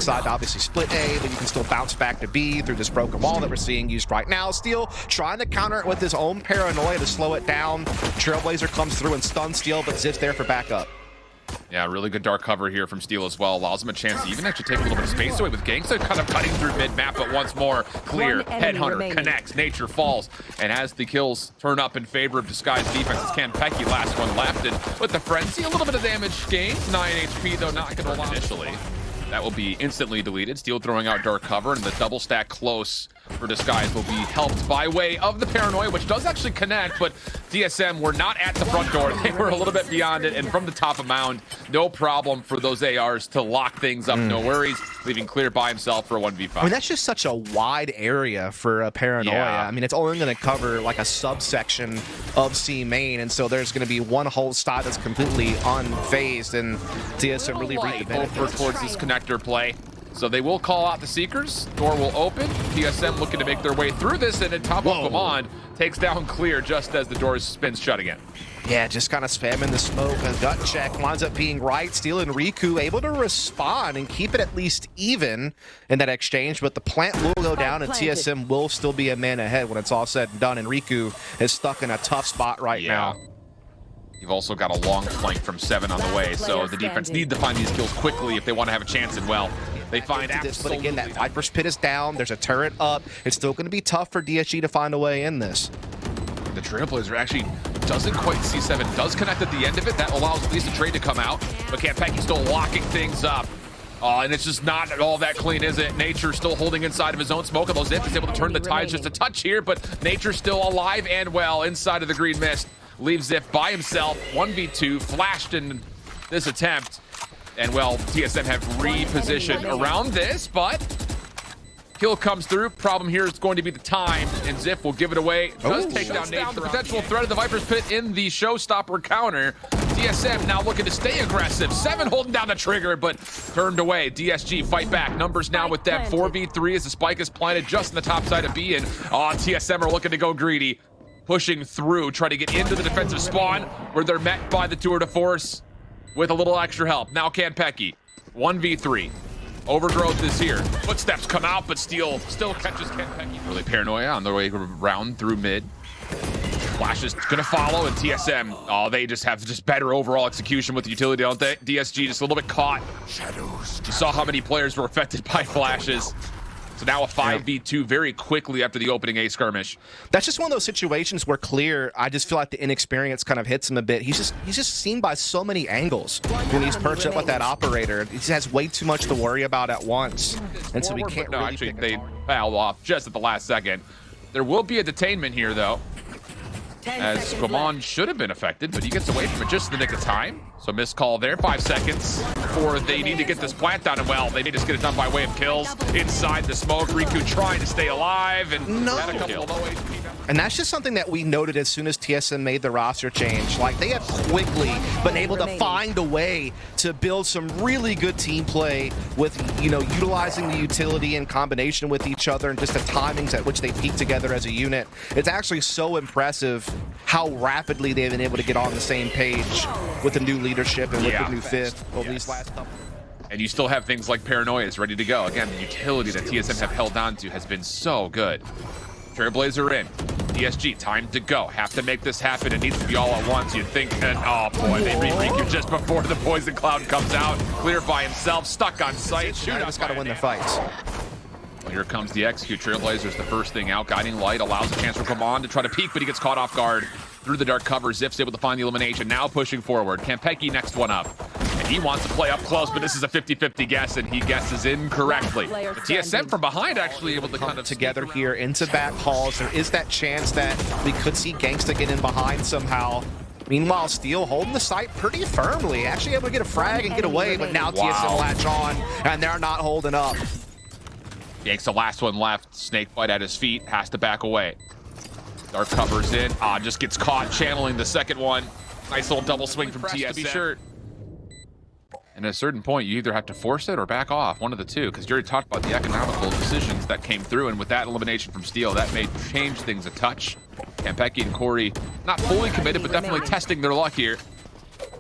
decide to obviously split A, but you can still bounce back to B through this broken wall that we're seeing used right now. Steel trying to counter it with his own paranoia to slow it down. Trailblazer comes through and stuns Steel, but Zip's there for backup. Yeah, really good dark cover here from Steel as well. Allows him a chance to even actually take a little bit of space away with Genghsta kind of cutting through mid-map, but once more, clear. Headhunter connects, Nature falls, and as the kills turn up in favor of Disguised defense, it's Kanpeki, last one left, and with the Frenzy, a little bit of damage gained. 9 HP, though, not going to allow initially. That will be instantly deleted. Steel throwing out dark cover, and the double stack close for Disguise will be helped by way of the paranoia, which does actually connect, but TSM were not at the front door. They were a little bit beyond it, and from the top of mound, no problem for those ARs to lock things up. No worries, leaving clear by himself for a 1v5. I mean, that's just such a wide area for a paranoia. Yeah. I mean, it's only going to cover like a subsection of C main, and so there's going to be one whole spot that's completely unfazed, and TSM really reaped the benefits. Over towards this connector play. So they will call out the Seekers. Door will open. TSM looking to make their way through this, and then top of command takes down clear just as the door spins shut again. Yeah, just kind of spamming the smoke. A gut check winds up being right. Steel and Riku able to respond and keep it at least even in that exchange, but the plant will go down and TSM will still be a man ahead when it's all said and done, and Riku is stuck in a tough spot right now. You've also got a long flank from 7 on the way, so the defense need to find these kills quickly if they want to have a chance, and well, they find this, but again, that Viper's pit is down. There's a turret up. It's still going to be tough for DSG to find a way in this. The Trailblazer actually doesn't quite see 7. Does connect at the end of it. That allows at least a trade to come out, but Kanpeki still locking things up. And it's just not all that clean, is it? Nature still holding inside of his own smoke, although Zip is able to turn the tides just a touch here, but Nature's still alive and well inside of the green mist. Leaves Zip by himself, 1v2, flashed in this attempt. And well, TSM have repositioned around this, but kill comes through. Problem here is going to be the time, and Ziff will give it away. Does take down Nature. The potential threat of the Viper's Pit in the showstopper counter. TSM now looking to stay aggressive. 7 holding down the trigger, but turned away. DSG fight back. Numbers now with them. 4v3 as the spike is planted just in the top side of B, and TSM are looking to go greedy. Pushing through, trying to get into the defensive spawn, where they're met by the tour de force with a little extra help. Now Kanpeki, 1v3. Overgrowth is here. Footsteps come out, but Steel still catches Kanpeki. Really paranoia on their way around through mid. Flash is gonna follow, and TSM, they just have better overall execution with the utility, don't they? DSG just a little bit caught. Shadows. You saw how many players were affected by flashes. So now a 5v2 very quickly after the opening A skirmish. That's just one of those situations where Clear, I just feel like the inexperience kind of hits him a bit. He's just seen by so many angles when he's perched up with that operator. He has way too much to worry about at once, and so he can't really actually, they fouled off just at the last second. There will be a detainment here, though, as Command should have been affected, but he gets away from it just in the nick of time. So missed call there, 5 seconds before they need to get this plant down, and well, they need to just get it done by way of kills inside the smoke. Riku trying to stay alive, and had a couple of low HP. And that's just something that we noted as soon as TSM made the roster change. Like, they have quickly been able to find a way to build some really good team play with, utilizing the utility in combination with each other and just the timings at which they peak together as a unit. It's actually so impressive how rapidly they've been able to get on the same page with the new leadership and with the new fifth over these last couple. And you still have things like Paranoias ready to go. Again, the utility that TSM have held on to has been so good. Trailblazer in. DSG, time to go. Have to make this happen. It needs to be all at once. You'd think, and oh boy, they read Riku just before the poison cloud comes out. Clear by himself, stuck on sight. Shoot, just got to win their fights. Well, here comes the execute. Trailblazer's the first thing out. Guiding light allows a chance for Command to try to peek, but he gets caught off guard through the dark cover. Ziff's able to find the elimination. Now pushing forward. Kanpeki next one up. And he wants to play up close, but this is a 50-50 guess, and he guesses incorrectly. The TSM from behind actually able to kind of together here into back halls. There is that chance that we could see Genghsta get in behind somehow. Meanwhile, Steel holding the site pretty firmly. Actually able to get a frag and get away, but now TSM latch on, and they're not holding up. Yanks the last one left. Snake bite at his feet. Has to back away. Dark covers in. Just gets caught channeling the second one. Nice little double swing from TSM. To be sure. And at a certain point, you either have to force it or back off. One of the two, because you already talked about the economical decisions that came through. And with that elimination from Steel, that may change things a touch. Kanpeki and Corey not fully committed, but definitely testing their luck here.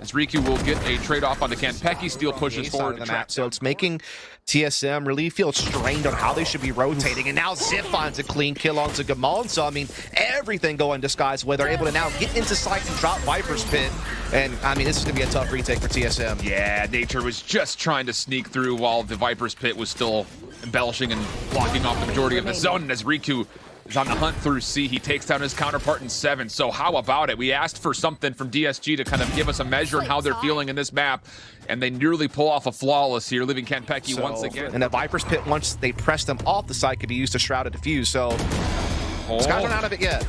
as Riku will get a trade-off on the Kanpeki. Steel pushes forward the map, so it's making TSM really feel strained on how they should be rotating, and now XXiF finds a clean kill onto Gamon. So I mean, everything going disguised where they're able to now get into sight and drop Viper's Pit, and I mean, this is gonna be a tough retake for TSM. Yeah, Nature was just trying to sneak through while the Viper's Pit was still embellishing and blocking off the majority of the zone, and as Riku is on the hunt through C, he takes down his counterpart in 7. So how about it? We asked for something from DSG to kind of give us a measure on how they're feeling in this map, and they nearly pull off a flawless here, leaving Kanpeki once again. And the Viper's Pit, once they press them off the site, could be used to shroud a defuse. So this guy's not out of it yet.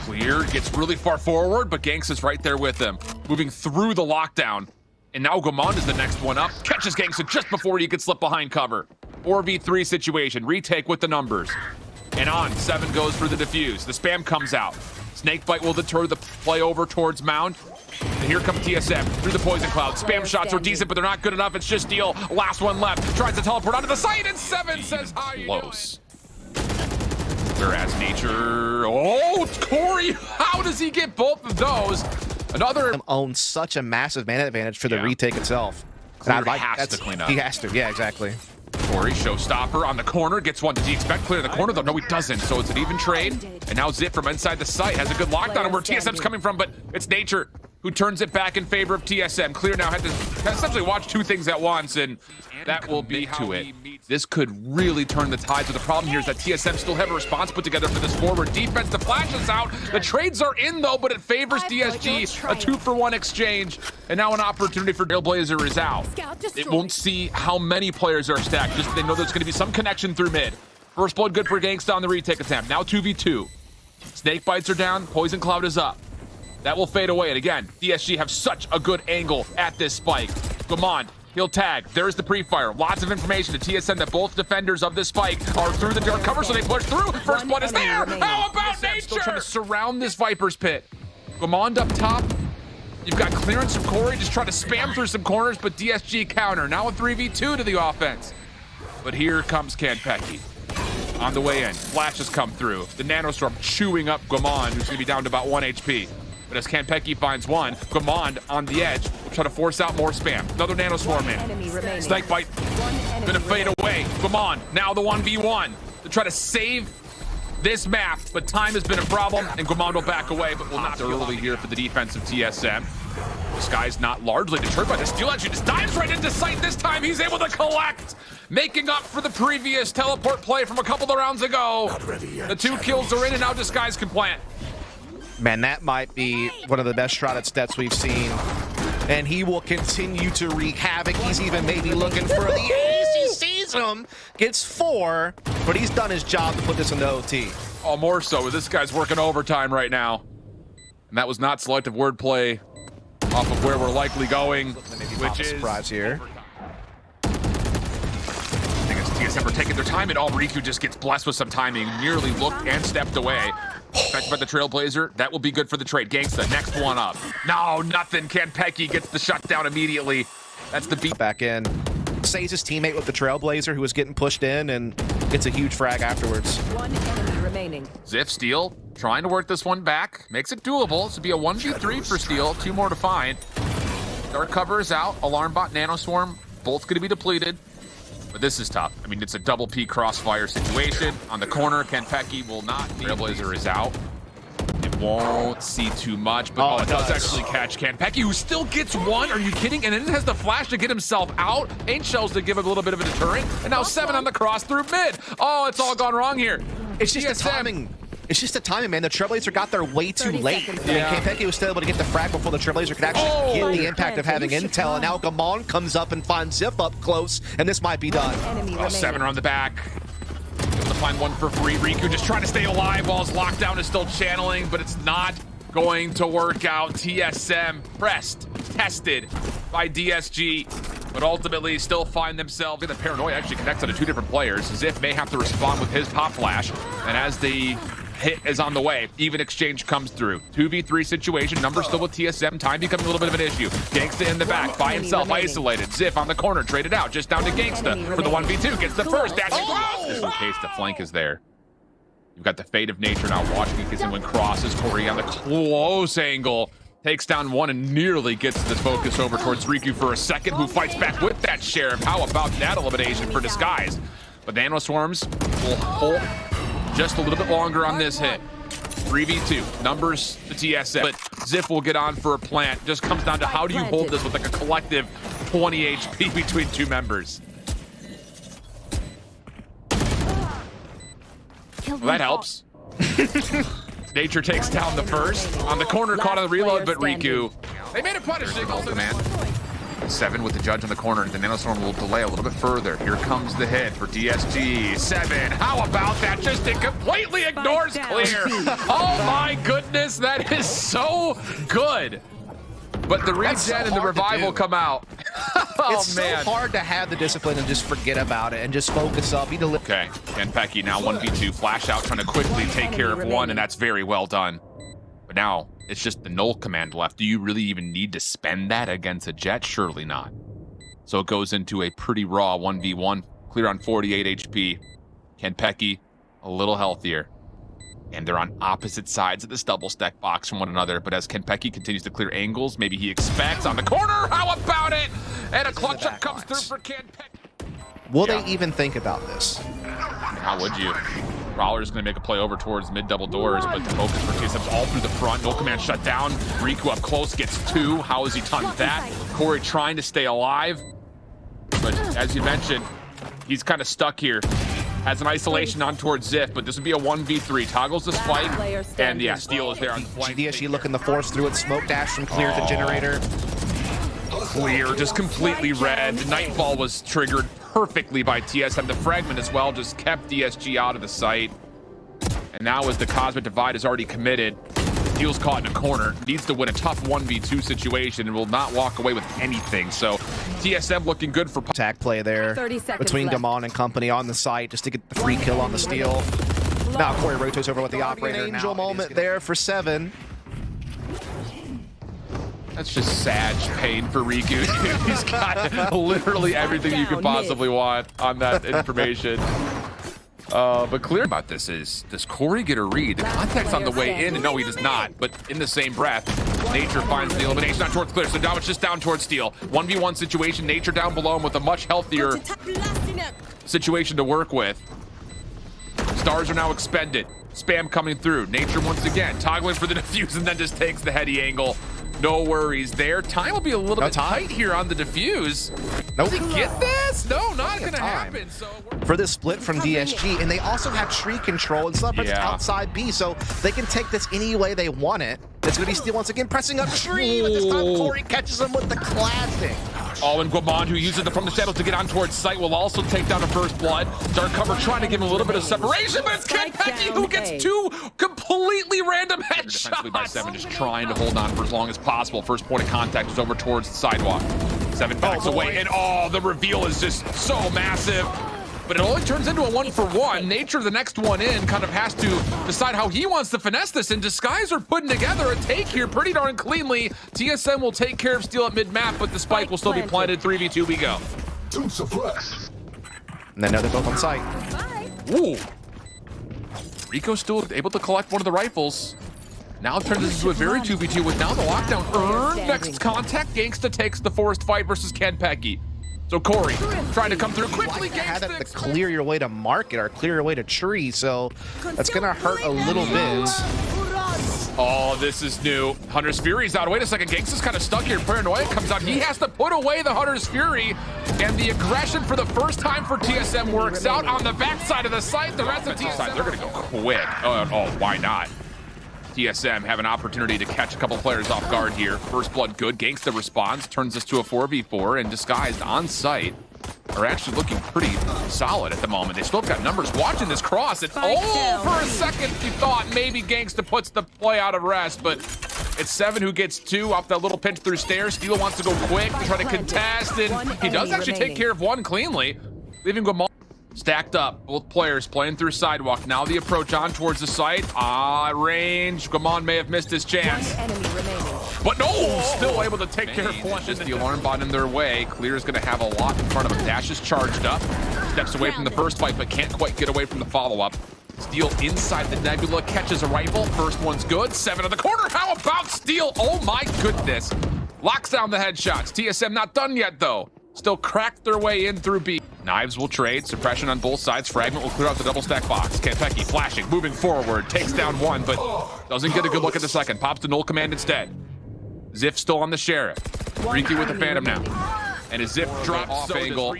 Clear, gets really far forward, but Genghsta's right there with him, moving through the lockdown. And now Gamon is the next one up, catches Genghsta just before he could slip behind cover. 4v3 situation, retake with the numbers. And on, 7 goes for the defuse. The spam comes out. Snakebite will deter the play over towards Mound. And here comes TSM through the poison cloud. Spam shots are decent, but they're not good enough. It's just Steel. Last one left. Tries to teleport onto the site, and 7 says, how you close. Whereas Nature, oh, Corey, how does he get both of those? Another owns such a massive mana advantage for the retake itself. Clear has to clean up. He has to, yeah, exactly. Corey, showstopper on the corner, gets one. Does he expect clear the corner though? No, he doesn't. So it's an even trade. And now XXiF from inside the site has a good lockdown on where TSM's coming from, but it's Nature who turns it back in favor of TSM. Clear now had to essentially watch 2 things at once, and that will be to it. This could really turn the tides, but the problem here is that TSM still have a response put together for this forward defense. The flash is out. The trades are in though, but it favors DSG. A 2-for-1 exchange, and now an opportunity for Trailblazer is out. It won't see how many players are stacked, just they know there's going to be some connection through mid. First blood good for Genghsta on the retake attempt. Now 2v2. Snake bites are down. Poison cloud is up. That will fade away, and again, DSG have such a good angle at this spike. Gamon, he'll tag. There's the pre-fire. Lots of information to TSM that both defenders of this spike are through the dark cover, so they push through. First blood is there. How about Nature? Still trying to surround this Viper's Pit. Gamon up top. You've got clearance from Corey, just trying to spam through some corners, but DSG counter. Now a 3v2 to the offense. But here comes Kanpeki. On the way in, flashes come through. The Nanostorm chewing up Gamon, who's gonna be down to about 1 HP. But as Kanpeki finds one, Gamon on the edge will try to force out more spam. Another Nanostorm in. Snakebite gonna fade away. Gamon, now the 1v1 to try to save this map, but time has been a problem, and Gamon will back away, but will not early here for the defense of TSM. This guy's not largely deterred by the Steel Edge. He just dives right into sight. This time he's able to collect, making up for the previous teleport play from a couple of rounds ago. The 2 kills are in, and now Disguise can plant. Man, that might be one of the best shrouded stats we've seen. And he will continue to wreak havoc. He's even maybe looking for the ace. He sees him, gets 4, but he's done his job to put this into OT. Oh, more so. This guy's working overtime right now. And that was not selective wordplay off of where we're likely going, which is surprise here. I think it's TSM are taking their time, and Riku just gets blessed with some timing. Nearly looked and stepped away. Affected by the Trailblazer, that will be good for the trade. Genghsta, next one up. No, nothing. Kanpeki gets the shutdown immediately. That's the beat. Back in. Saves his teammate with the Trailblazer, who was getting pushed in, and gets a huge frag afterwards. 1 enemy remaining. XXiF, Steel, trying to work this one back. Makes it doable. This would be a 1v3 for Steel. 2 more to find. Dark cover is out. Alarm bot, Nanoswarm, both going to be depleted. But this is tough. I mean, it's a double P crossfire situation. On the corner, Kanpeki will not. Trailblazer is out. It won't see too much, but it does actually catch Kanpeki, who still gets 1. Are you kidding? And then it has the flash to get himself out. Paint shells to give him a little bit of a deterrent. And now 7 on the cross through mid. Oh, it's all gone wrong here. It's just the timing. It's just the timing, man. The Trailblazer got there way too late. And Kanpeki was still able to get the frag before the Trailblazer could actually get the impact of having intel. And now Gamon comes up and finds XXiF up close, and this might be done. 7 are on the back. Able to find one for free. Riku just trying to stay alive while his lockdown is still channeling, but it's not going to work out. TSM pressed, tested by DSG, but ultimately still find themselves in the paranoia. Actually connects on to 2 different players. XXiF may have to respond with his pop flash, and as the hit is on the way, even exchange comes through. 2v3 situation, numbers still with TSM, time becoming a little bit of an issue. Genghsta in the back, by himself, isolated. XXiF on the corner, traded out, just down to Genghsta for the 1v2, gets the first, dashing across. Just in case the flank is there. You've got the fate of Nature now watching it, when crosses Corey on the close angle. Takes down one and nearly gets the focus over towards Riku for a second, who fights back with that Sheriff. How about that elimination for Disguise? But the Nano Swarms will hold just a little bit longer on this hit. 3v2, numbers to TSM, but XXiF will get on for a plant. Just comes down to how do you hold this with like a collective 20 HP between two members. Well, that helps. Nature takes down the first. On the corner, caught on the reload, but Riku. They made a punish signal, man. 7 with the judge on the corner. The Nanostorm will delay a little bit further. Here comes the hit for DSG. 7. How about that? Just it completely ignores clear. Oh my goodness, that is so good. But the regen and the revival come out. Oh, it's man. so hard to have the discipline and just forget about it and just focus up. Okay, Kanpeki now 1v2, flash out, trying to quickly take care of one, and that's very well done. But now it's just the null command left. Do you really even need to spend that against a Jet? Surely not. So it goes into a pretty raw 1v1, clear on 48 HP. Kanpeki a little healthier. And they're on opposite sides of this double stack box from one another. But as Kanpeki continues to clear angles, maybe he expects on the corner. How about it? And a clutch up comes through for Kanpeki. Will they even think about this? How would you? Prowler's going to make a play over towards mid double doors, but the focus for TSM's all through the front. No command shut down. Riku up close, gets 2. How has he done that? Corey trying to stay alive. But as you mentioned, he's kind of stuck here. Has an isolation on towards XXiF, but this would be a 1v3. Toggles the spike, and yeah, Steel is there on the flank. DSG looking to force through it. Smoke dash from clear to generator. Clear, just completely red. The Nightfall was triggered perfectly by TSM. The fragment as well just kept DSG out of the sight. And now as the Cosmic Divide is already committed, Steel's caught in a corner. Needs to win a tough 1v2 situation and will not walk away with anything. So TSM looking good for attack play there between Gamon and company on the site just to get the free kill on the Steel. Now Corey rotates over with the operator. Angel moment there for 7. That's just Sag pain for Riku. He's got literally everything you could possibly want on that information. But clear about this is, does Corey get a read? The contact's on the way in, and no, he does not. But in the same breath, Nature finds the elimination on towards clear. So now it's just down towards Steel. 1v1 situation, Nature down below him with a much healthier situation to work with. Stars are now expended. Spam coming through. Nature once again, toggling for the defuse, and then just takes the heady angle. No worries there. Time will be a little bit tight here on the defuse. Nope. Does he get this? No, not gonna happen. So for this split from DSG, and they also have tree control and stuff that's outside B, so they can take this any way they want it. It's gonna be Steel once again pressing up tree, but this time Corey catches him with the classic. Oh, and Guamon, who uses it from the shadows to get on towards sight, will also take down the first blood. Dark cover trying to give him a little bit of separation, but it's Kanpeki who gets 2 completely random headshots. Defensively by 7, just trying to hold on for as long as possible. First point of contact is over towards the sidewalk. 7 backs away, and the reveal is just so massive. But it only turns into a 1-for-1. Nature, the next one in, kind of has to decide how he wants to finesse this, and Disguise are putting together a take here pretty darn cleanly. TSM will take care of Steel at mid-map, but the spike will still be planted. 3v2 we go. And then now they're both on site. Ooh. Rico still able to collect one of the rifles. Now it turns into a very 2v2 with now the lockdown earned. Next contact, Genghsta takes the forced fight versus Kanpeki. So Corey trying to come through quickly. Had it to clear your way to market or clear your way to tree, so that's gonna hurt a little bit. Oh, this is new. Hunter's Fury's out. Wait a second, Genghsta's kind of stuck here. Paranoia comes out. He has to put away the Hunter's Fury, and the aggression for the first time for TSM works out on the backside of the site. The rest of TSM, they're gonna go quick. Oh, why not? TSM have an opportunity to catch a couple players off guard here. First blood good. Genghsta responds, turns this to a 4v4, and Disguised on site are actually looking pretty solid at the moment. They still got numbers watching this cross. And for a second you thought maybe Genghsta puts the play out of rest, but it's 7 who gets 2 off that little pinch through stairs. Steel wants to go quick to try to contest, and he does actually take care of one cleanly, leaving Guamon stacked up. Both players playing through sidewalk. Now the approach on towards the site. Range. Guamon may have missed his chance. But no, still able to take care of one. Just the alarm bot in their way. Clear is going to have a lot in front of him. Dash is charged up. Steps away from the first fight, but can't quite get away from the follow-up. Steel inside the nebula, catches a rifle. First one's good. 7 in the corner. How about Steel? Oh my goodness. Locks down the headshots. TSM not done yet though. Still cracked their way in through B. Knives will trade. Suppression on both sides. Fragment will clear out the double stack box. Kanpeki flashing, moving forward. Takes down one, but doesn't get a good look at the second. Pops to null command instead. XXiF still on the Sheriff. Riku with the Phantom now. And as XXiF drops off angle,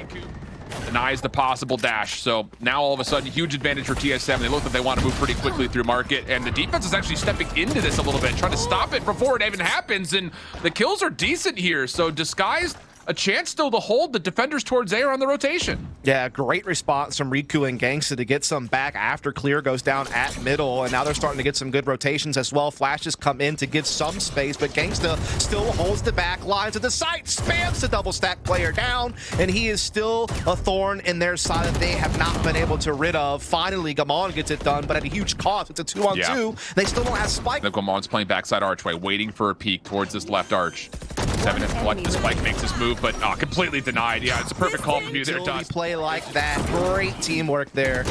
denies the possible dash. So now all of a sudden, huge advantage for TSM. They look like they want to move pretty quickly through market. And the defense is actually stepping into this a little bit, trying to stop it before it even happens. And the kills are decent here. So Disguised, a chance still to hold the defenders towards A on the rotation. Yeah, great response from Riku and Genghsta to get some back after Clear goes down at middle, and now they're starting to get some good rotations as well. Flashes come in to give some space, but Genghsta still holds the back line to the site, spams the double stack player down, and he is still a thorn in their side that they have not been able to rid of. Finally, Gamon gets it done, but at a huge cost. It's a 2-on-2. They still don't have Spike. The Gamon's playing backside archway, waiting for a peek towards this left arch. 7 in flex, the Spike makes his move, but completely denied. Yeah, it's a perfect call from you there, Dust. Play like that. Great teamwork there.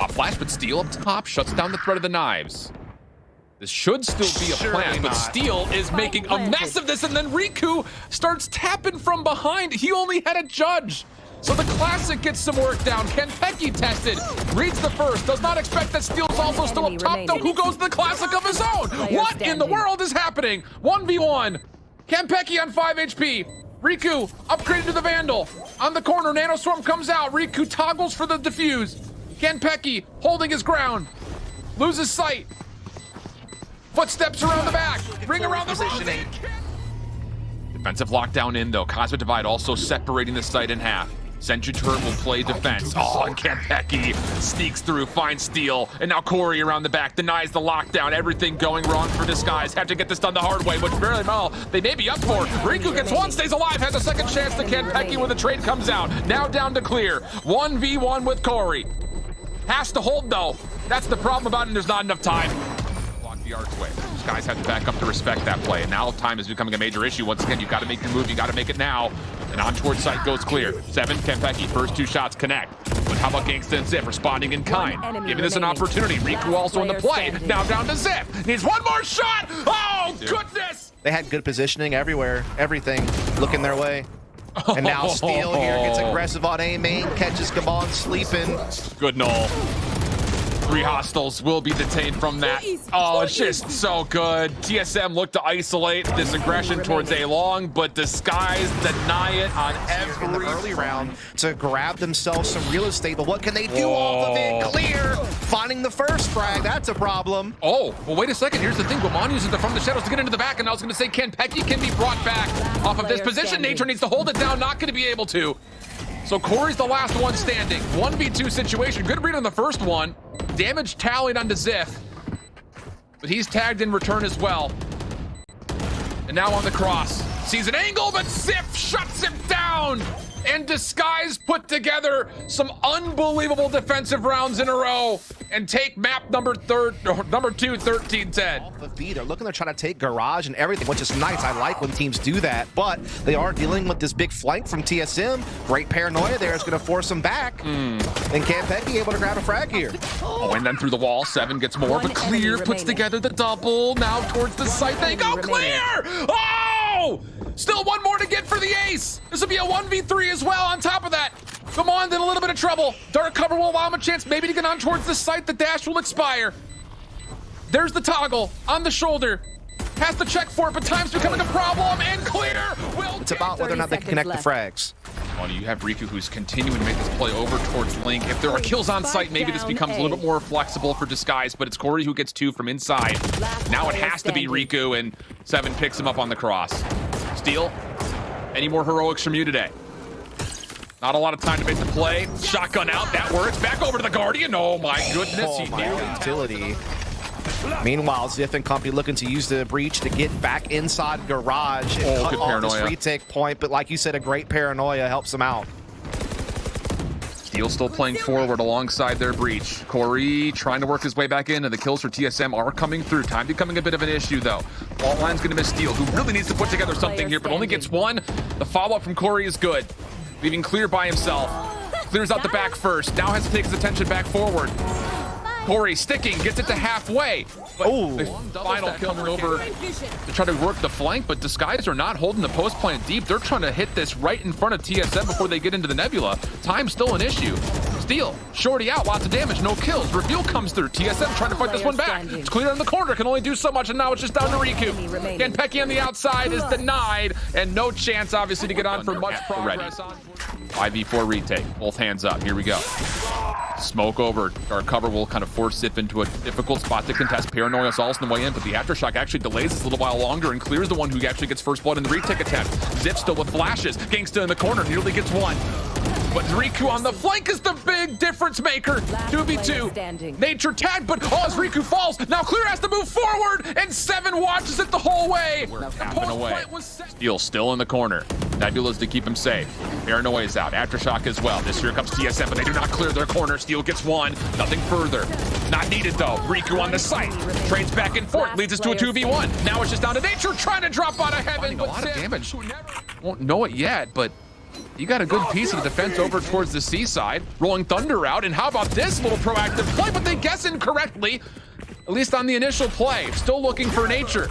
Flash, but Steel up top shuts down the threat of the knives. This should still be a plan, but Steel is making a mess of this, and then Riku starts tapping from behind. He only had a judge. So the Classic gets some work down. Kanpeki tested, reads the first, does not expect that Steel's also still up top, though. Who goes to the Classic of his own? What in the world is happening? 1v1. Kanpeki on 5 HP. Riku upgraded to the Vandal. On the corner, Nanoswarm comes out. Riku toggles for the defuse. Kanpeki holding his ground. Loses sight. Footsteps around the back. Ring around the positioning. Defensive lockdown in, though. Cosmic Divide also separating the site in half. Sentry Turret will play defense. Oh, and Kanpeki sneaks through, finds Steel, and now Corey around the back denies the lockdown. Everything going wrong for Disguise. Have to get this done the hard way, which very well they may be up for. Riku gets one, stays alive, has a second chance to Kanpeki when the trade comes out. Now down to Clear. 1v1 with Corey. Has to hold, though. That's the problem about it, there's not enough time. Block the archway. Disguise have to back up to respect that play, and now time is becoming a major issue. Once again, you've got to make your move, you got to make it now. And on towards site goes Clear. 7, Kanpeki, first 2 shots connect. But how about Genghsta and XXiF responding in kind? Giving this an opportunity. Riku also in the play. Now down to XXiF. Needs one more shot. Oh, goodness. They had good positioning everywhere. Everything looking their way. And now Steel here gets aggressive on A main. Catches Gamon sleeping. Good null. 3 hostiles will be detained from that. Oh, it's just so good. TSM looked to isolate this aggression towards A long, but Disguise deny it on every in the early round to grab themselves some real estate. But what can they do off of it? Clear. Finding the first frag. That's a problem. Oh, well, wait a second. Here's the thing. Gamon uses it from the shadows to get into the back, and I was going to say Kanpeki can be brought back off of this position. Nature needs to hold it down. Not going to be able to. So Corey's the last one standing. 1v2 situation. Good read on the first one. Damage tallied onto XXiF. But he's tagged in return as well. And now on the cross. Sees an angle, but XXiF shuts him down. And Disguise put together some unbelievable defensive rounds in a row and take map number 2, 13-10. Off the feet, they're looking to try to take Garage and everything, which is nice. I like when teams do that, but they are dealing with this big flank from TSM. Great paranoia there is going to force them back. And Kanpeki able to grab a frag here. Oh, and then through the wall, 7 gets more, but Clear puts together the double. Now towards the site they go. Clear! Oh! Still one more to get for the ace. This will be a 1v3 as well on top of that. Gamon in a little bit of trouble. Dark cover will allow him a chance maybe to get on towards the site. The dash will expire. There's the toggle on the shoulder. Has to check for it, but time's becoming a problem, and Clear will. It's about whether or not they can connect the frags. Well, you have Riku who's continuing to make this play over towards Link. If there are kills on site, maybe this becomes a little bit more flexible for Disguise, but it's Corey who gets 2 from inside. Now it has to be Riku, and 7 picks him up on the cross. Steel, any more heroics from you today? Not a lot of time to make the play. Shotgun out, that works. Back over to the Guardian. Oh my goodness, oh, my utility. Meanwhile, XXiF and company looking to use the breach to get back inside Garage and cut off this retake point. But like you said, a great paranoia helps them out. Steel still playing forward alongside their breach. Corey trying to work his way back in, and the kills for TSM are coming through. Time becoming a bit of an issue, though. Fault line's going to miss Steel, who really needs to put together something here, but only gets 1. The follow-up from Corey is good, leaving Clear by himself. Clears out the back first. Now has to take his attention back forward. Corey sticking, gets it to halfway. Oh, the final kill coming over to try to work the flank, but Disguise are not holding the post plant deep. They're trying to hit this right in front of TSM before they get into the Nebula. Time's still an issue. Steal, shorty out, lots of damage, no kills. Reveal comes through. TSM trying to fight this one back. It's clear in the corner, can only do so much, and now it's just down to Riku. Kanpeki on the outside is denied, and no chance, obviously, to get on for much progress. 5v4 retake, both hands up, here we go. Smoke over, our cover will kind of force Zip into a difficult spot to contest. Paranoia Saul's on the way in, but the Aftershock actually delays this a little while longer and clears the one who actually gets first blood in the retake attempt. Zip still with flashes. Genghsta in the corner, nearly gets one. But Riku on the flank is the big difference maker. 2v2. Nature tag, but as Riku falls, now Clear has to move forward, and Seven watches it the whole way. We're tapping away. Steel still in the corner. Nebula's to keep him safe. Paranoia is out. Aftershock as well. This here comes TSM, but they do not clear their corner. Steel gets one. Nothing further. Not needed though. Riku on the site. Trades back and forth. Leads us to a 2v1. Now it's just down to Nature trying to drop out of heaven. A lot of damage. Won't know it yet, but you got a good piece of the defense over towards the seaside. Rolling Thunder out, and how about this little proactive play? But they guess incorrectly, at least on the initial play. Still looking for Nature.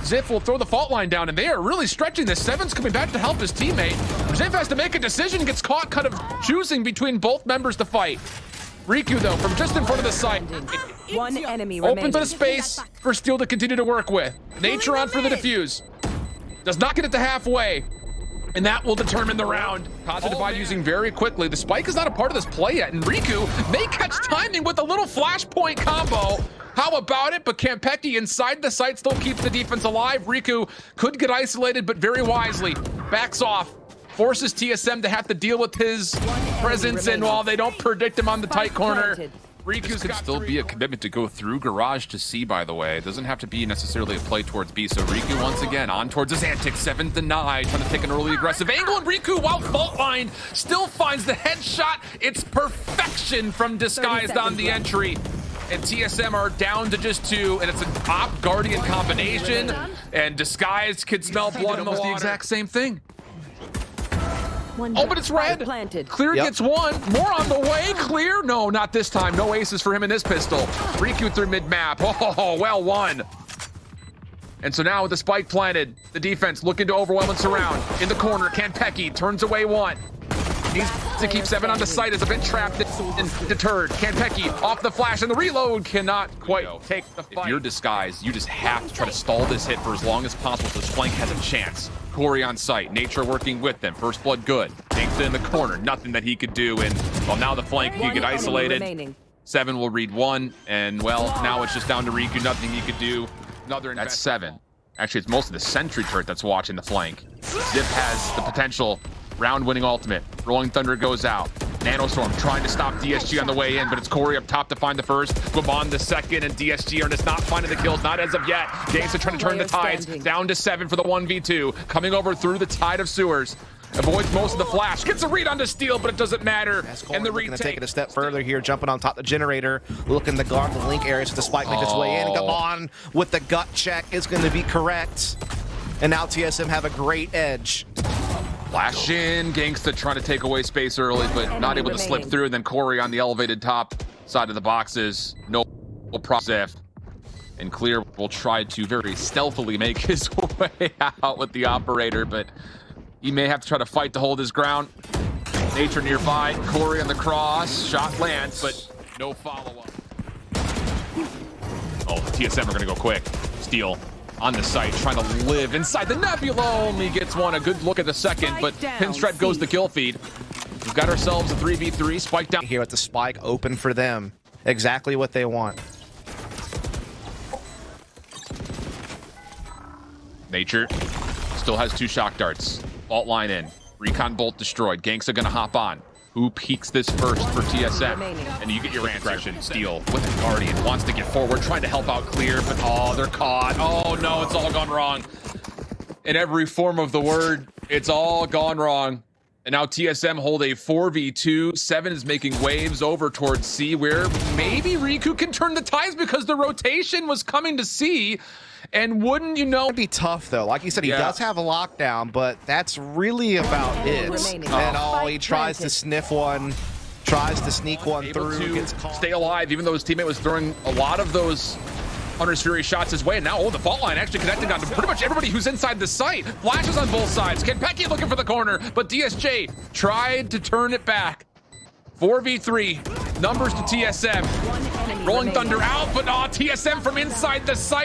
Ziff will throw the fault line down, and they are really stretching this. Seven's coming back to help his teammate. Ziff has to make a decision, gets caught kind of choosing between both members to fight. Riku, though, from just in front of the site. One enemy Open the space for Steel to continue to work with. Nature on for the defuse. Does not get it to halfway. And that will determine the round. Kaza Divide using very quickly. The spike is not a part of this play yet, and Riku may catch timing with a little flashpoint combo. How about it? But Kanpeki inside the site still keeps the defense alive. Riku could get isolated, but very wisely backs off. Forces TSM to have to deal with his presence, and while they don't predict him on the tight corner, Riku's could still be a commitment to go through Garage to C, by the way. It doesn't have to be necessarily a play towards B. So Riku once again on towards his antics. 7 denied, trying to take an early aggressive angle, and Riku, while fault line, still finds the headshot. It's perfection from Disguised on the entry. And TSM are down to just 2, and it's an Op Guardian combination, and Disguised could smell blood in the water. The exact same thing. Oh, but it's red. Clear gets one. More on the way. Clear. No, not this time. No aces for him in this pistol. Riku through mid-map. Oh, well won. And so now with the spike planted, the defense looking to overwhelm and surround. In the corner, Kanpeki turns away one. Needs to keep 7 on the site, is a bit trapped and deterred. Kanpeki off the flash, and the reload cannot quite take the fight. If you're Disguised, you just have to try to stall this hit for as long as possible so this flank has a chance. Corey on site, Nature working with them. First blood good. Genghsta in the corner, nothing that he could do, and well, now the flank can get isolated. 7 will read 1, and well, now it's just down to Riku, nothing he could do. That's 7. Actually, it's most of the sentry turret that's watching the flank. Zip has the potential round-winning ultimate. Rolling Thunder goes out. Nanostorm trying to stop DSG on the way in, but it's Corey up top to find the first. Guamon the second, and DSG are just not finding the kills, not as of yet. Genghsta trying to turn the tides. Down to 7 for the 1v2. Coming over through the tide of sewers. Avoids most of the flash. Gets a read onto Steel, but it doesn't matter. And the retake. Gonna take it a step further here, jumping on top of the generator, looking to guard the link area so the spike makes its way in. Come on, with the gut check is going to be correct. And now TSM have a great edge. Flash in, Genghsta trying to take away space early, but not able to slip through. And then Corey on the elevated top side of the boxes. No process. And Clear will try to very stealthily make his way out with the operator, but he may have to try to fight to hold his ground. Nature nearby, Corey on the cross. Shot lands, but no follow-up. Oh, TSM are gonna go quick. Steel on the site, trying to live inside the Nebula. Only gets one. A good look at the second, but Pinstripe goes the kill feed. We've got ourselves a 3v3. Spike down here with the spike open for them. Exactly what they want. Nature still has 2 shock darts. Fault line in. Recon bolt destroyed. Genghsta gonna hop on. Who peeks this first for TSM? And you get your answer. Steel with a Guardian. Wants to get forward, trying to help out Clear, but oh, they're caught. Oh no, it's all gone wrong. In every form of the word, it's all gone wrong. And now TSM hold a 4v2. 7 is making waves over towards C, where maybe Riku can turn the tides because the rotation was coming to C. And wouldn't you know? It'd be tough though. Like you said, he does have a lockdown, but that's really about it. And he tries to sniff one tries to sneak one able through, to gets caught. stay alive, even though his teammate was throwing a lot of those Hunter's Fury shots his way. And now, the fault line actually connecting on to pretty much everybody who's inside the site. Flashes on both sides. Kanpeki looking for the corner, but DSJ tried to turn it back. 4v3, numbers to TSM. Rolling Thunder out, but TSM from inside the site.